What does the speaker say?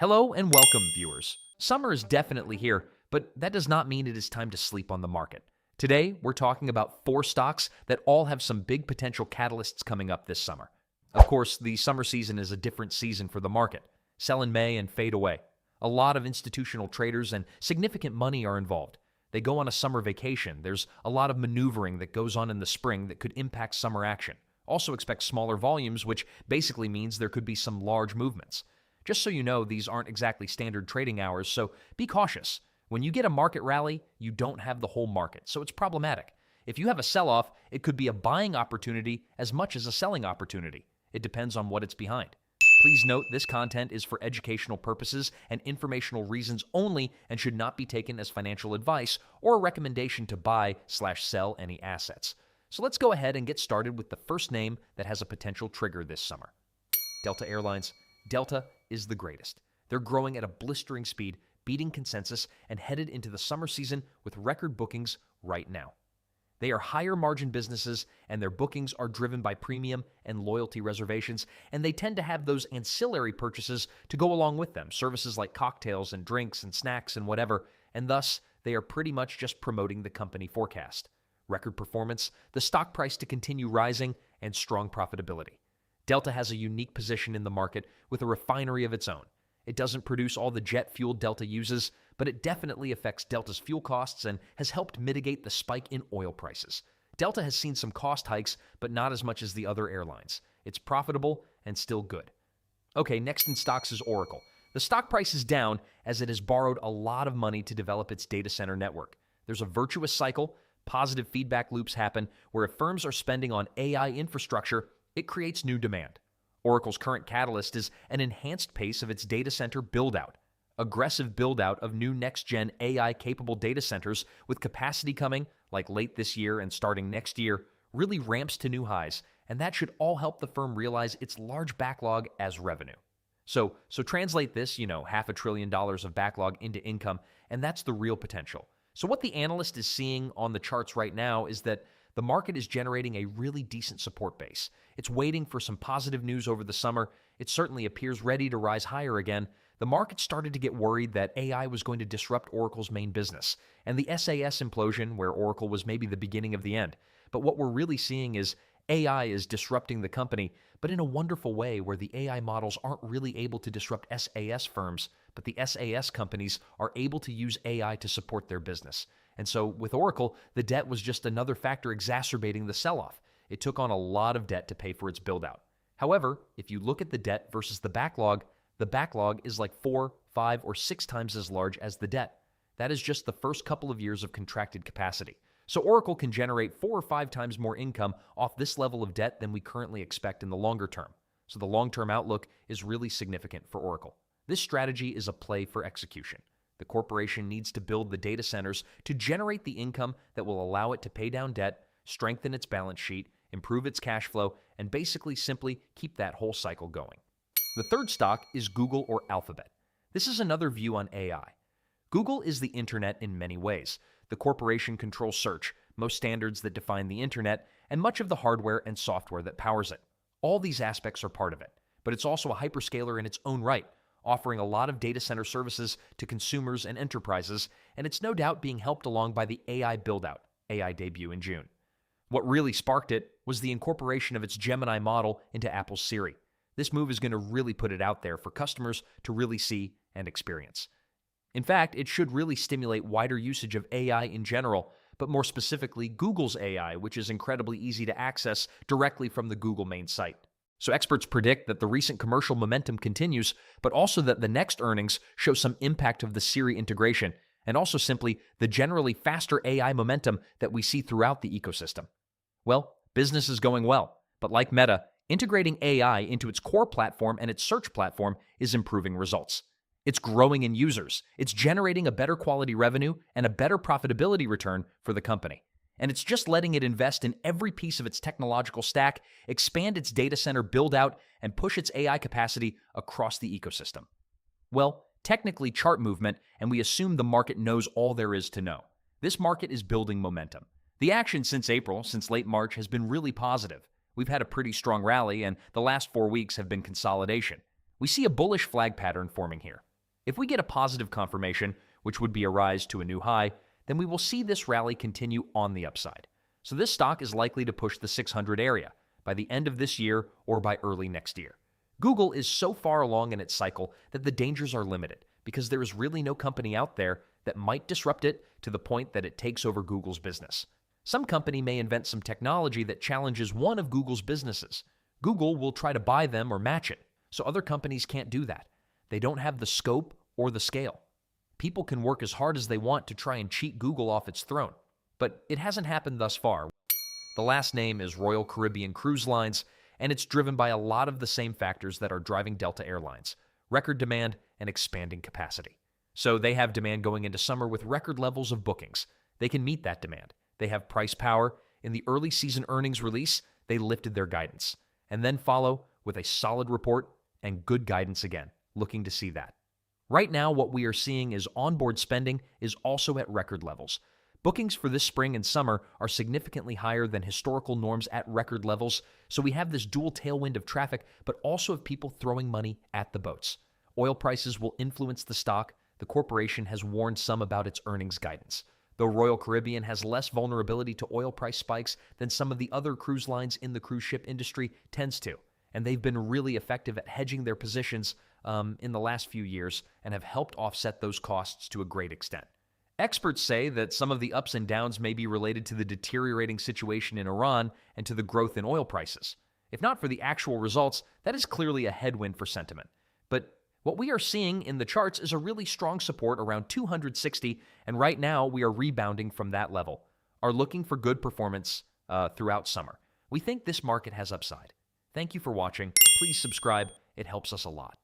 Hello and welcome, viewers. Summer is definitely here, but that does not mean it is time to sleep on the market. Today, we're talking about 4 stocks that all have some big potential catalysts coming up this summer. Of course, the summer season is a different season for the market. Sell in May and fade away. A lot of institutional traders and significant money are involved. They go on a summer vacation. There's a lot of maneuvering that goes on in the spring that could impact summer action. Also expect smaller volumes, which basically means there could be some large movements. Just so you know, these aren't exactly standard trading hours, so be cautious. When you get a market rally, you don't have the whole market, so it's problematic. If you have a sell-off, it could be a buying opportunity as much as a selling opportunity. It depends on what it's behind. Please note this content is for educational purposes and informational reasons only and should not be taken as financial advice or a recommendation to buy/sell any assets. So let's go ahead and get started with the first name that has a potential trigger this summer. Delta Airlines. Delta is the greatest. They're growing at a blistering speed, beating consensus, and headed into the summer season with record bookings right now. They are higher margin businesses, and their bookings are driven by premium and loyalty reservations, and they tend to have those ancillary purchases to go along with them, services like cocktails and drinks and snacks and whatever, and thus they are pretty much just promoting the company forecast. Record performance, the stock price to continue rising, and strong profitability. Delta has a unique position in the market with a refinery of its own. It doesn't produce all the jet fuel Delta uses, but it definitely affects Delta's fuel costs and has helped mitigate the spike in oil prices. Delta has seen some cost hikes, but not as much as the other airlines. It's profitable and still good. Okay, next in stocks is Oracle. The stock price is down as it has borrowed a lot of money to develop its data center network. There's a virtuous cycle. Positive feedback loops happen where if firms are spending on AI infrastructure, it creates new demand. Oracle's current catalyst is an enhanced pace of its data center build-out. Aggressive build-out of new next-gen AI-capable data centers with capacity coming, like late this year and starting next year, really ramps to new highs, and that should all help the firm realize its large backlog as revenue. So translate this, $500 billion of backlog into income, and that's the real potential. So what the analyst is seeing on the charts right now is that the market is generating a really decent support base. It's waiting for some positive news over the summer. It certainly appears ready to rise higher again. The market started to get worried that AI was going to disrupt Oracle's main business, and the SAS implosion, where Oracle was maybe the beginning of the end. But what we're really seeing is AI is disrupting the company, but in a wonderful way where the AI models aren't really able to disrupt SAS firms, but the SAS companies are able to use AI to support their business. And so with Oracle, the debt was just another factor exacerbating the sell-off. It took on a lot of debt to pay for its build-out. However, if you look at the debt versus the backlog is like 4, 5, or 6 times as large as the debt. That is just the first couple of years of contracted capacity. So Oracle can generate 4 or 5 times more income off this level of debt than we currently expect in the longer term. So the long-term outlook is really significant for Oracle. This strategy is a play for execution. The corporation needs to build the data centers to generate the income that will allow it to pay down debt, strengthen its balance sheet, improve its cash flow, and basically simply keep that whole cycle going. The third stock is Google or Alphabet. This is another view on AI. Google is the internet in many ways. The corporation controls search, most standards that define the internet, and much of the hardware and software that powers it. All these aspects are part of it, but it's also a hyperscaler in its own right, offering a lot of data center services to consumers and enterprises, and it's no doubt being helped along by the AI build-out, AI debut in June. What really sparked it was the incorporation of its Gemini model into Apple's Siri. This move is going to really put it out there for customers to really see and experience. In fact, it should really stimulate wider usage of AI in general, but more specifically Google's AI, which is incredibly easy to access directly from the Google main site. So experts predict that the recent commercial momentum continues, but also that the next earnings show some impact of the Siri integration, and also simply the generally faster AI momentum that we see throughout the ecosystem. Well, business is going well, but like Meta, integrating AI into its core platform and its search platform is improving results. It's growing in users, it's generating a better quality revenue and a better profitability return for the company. And it's just letting it invest in every piece of its technological stack, expand its data center build-out, and push its AI capacity across the ecosystem. Well, technically chart movement, and we assume the market knows all there is to know. This market is building momentum. The action since April, since late March, has been really positive. We've had a pretty strong rally, and the last 4 weeks have been consolidation. We see a bullish flag pattern forming here. If we get a positive confirmation, which would be a rise to a new high, then we will see this rally continue on the upside. So this stock is likely to push the 600 area by the end of this year or by early next year. Google is so far along in its cycle that the dangers are limited because there is really no company out there that might disrupt it to the point that it takes over Google's business. Some company may invent some technology that challenges one of Google's businesses. Google will try to buy them or match it, so other companies can't do that. They don't have the scope or the scale. People can work as hard as they want to try and cheat Google off its throne, but it hasn't happened thus far. The last name is Royal Caribbean Cruise Lines, and it's driven by a lot of the same factors that are driving Delta Airlines: record demand and expanding capacity. So they have demand going into summer with record levels of bookings. They can meet that demand. They have price power. In the early season earnings release, they lifted their guidance, and then follow with a solid report and good guidance again, looking to see that. Right now, what we are seeing is onboard spending is also at record levels. Bookings for this spring and summer are significantly higher than historical norms at record levels, so we have this dual tailwind of traffic, but also of people throwing money at the boats. Oil prices will influence the stock. The corporation has warned some about its earnings guidance. Though Royal Caribbean has less vulnerability to oil price spikes than some of the other cruise lines in the cruise ship industry tends to, and they've been really effective at hedging their positions in the last few years and have helped offset those costs to a great extent. Experts say that some of the ups and downs may be related to the deteriorating situation in Iran and to the growth in oil prices. If not for the actual results, that is clearly a headwind for sentiment. But what we are seeing in the charts is a really strong support around 260, and right now we are rebounding from that level, are looking for good performance throughout summer. We think this market has upside. Thank you for watching. Please subscribe. It helps us a lot.